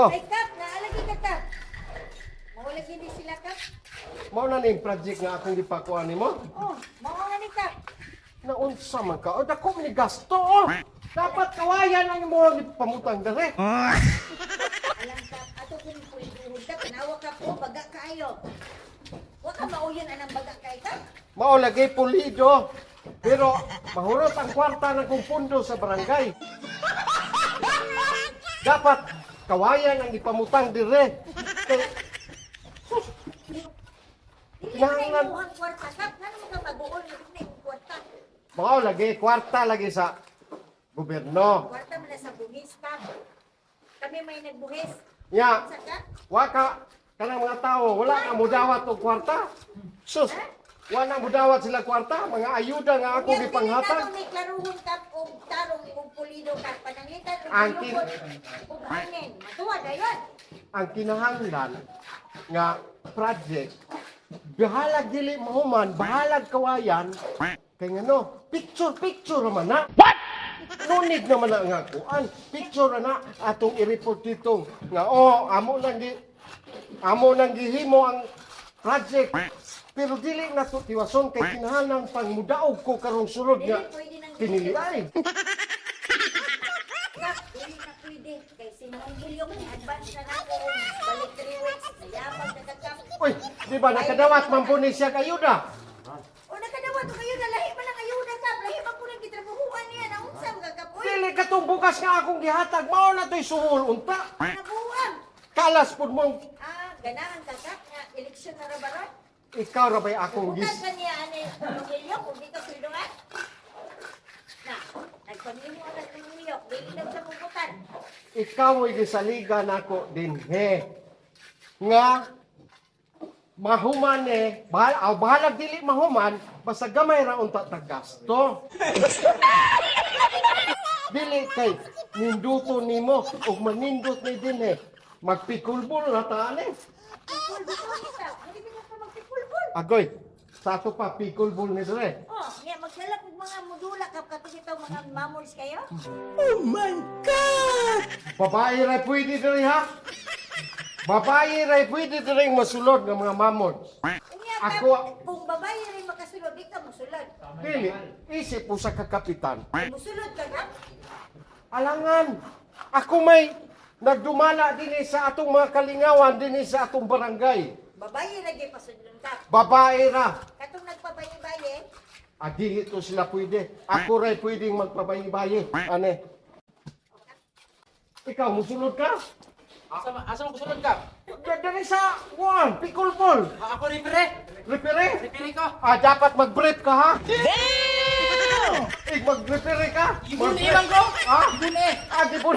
Oh, Ay, Kap, naalagi ka, Kap. Mawalagi ni sila, Kap. mao na ning project nga akong gipakuan nimo. Oh, mawa ni Kap. Naunsa man ka? O dako ni gasto. Oh. Dapat kawayan ang imo pamutang dere. Alam, Kap, ato kung pulihod ka, tanawa ka po, baga kayo. Huwag ka mauyan anang baga kay Kap. Mao lagi pulido. Pero mahurot ang kwarta ng kong pundo sa barangay. Dapat kawayan ang ipamutang dire. Kay Dili Nangan- na imuhang kwarta, Kap. Nga naman ka mabuol, hindi na yung kwarta. mao lagi kwarta lagi sa gobyerno. Kwarta mo na sa buhis, Kap. Kami may nagbuhis. Ya, Sa Kap? waka kanang mga tao wala ka mudawat og kwarta. Sus, wala mudawat sila kwarta, mga ayuda nga ako Yan, gipanghatag. dili na may klaruhon, Kap, o tarong, o pulido, Kap. Panangitan, o Ang bulukot, o hangin. Matuwa, dayon. Ang kinahanglan nga project bahalag dili mahuman, bahalag kawayan kay ngano, picture man na. What? No need naman na nga kuan. Picture na atong i-report dito nga amo nang gihimo ang project. Pero dili na to tiwason kay kinahanglan pangmudaog ko karong sulod nga Dili pwede nang pinili ay. Kap, dili na pwede. Kay Simon Gilyong, advance na nako. Balik 3 weeks. Nayabang na Kap. Uy, di ba nakadawat man po ni siya kayuda? O nakadawa to kayo na lahi man ang ayuda, Kap. Lahi man po nang gitrabahuan niya. Naunsam ka, Kap. Uy, Dili katong bukas nga akong gihatag mao na to'y suhol unta. nabuwag. Kalas pud mo Ganahan ka, Kap. Nga, eleksyon na rabaron. ikaw ra ba'y akong Bukas gis. ka niya, Simon Gilyong, kung dito pwedungan. Na, nagpamilyo ka ng Gilyong. Dili daw sa puputan. Ikaw ay gisaliga nako din he. Nga mahuman bahalag dili mahuman basta gamay ra unta tag gasto. Dili kay ninduto nimo ug manindot ni dinhe. Magpikulbol na ta ani. Pulbul ni Kap. Hindi mo pa magpipulbul. Agoy, sa ato pa pikulbol ni dire. Oh, nga magsalak og mga modula, Kap, katos ito mga mamols kayo. Babae ra pwede dire ha. Babae ra pwede dire masulod ng mga mamon. Unya, Kap, Ako- kung babae rin makasulod, di ka musulod. Dili, isip po sa kakapitan. Musulod ka, Kap. Alangan, ako may nagdumala din sa atong mga kalingawan din sa atong barangay. Babae lagi pasudlon, Kap. Babae ra. Katong nagpabayi-bayi, Adi ito sila pwede. Ako rin pwedeng magpabayi-bayi. Ane? Ikaw, musulod ka? Asa mo kusunod ka? Dari sa, pikulpol. Ako repere. Repere? Repere ko. Dapat mag-brief ka ha? Damn! Mag-repere ka? Ibon ibang ko. Ha? Ibon eh. Di po.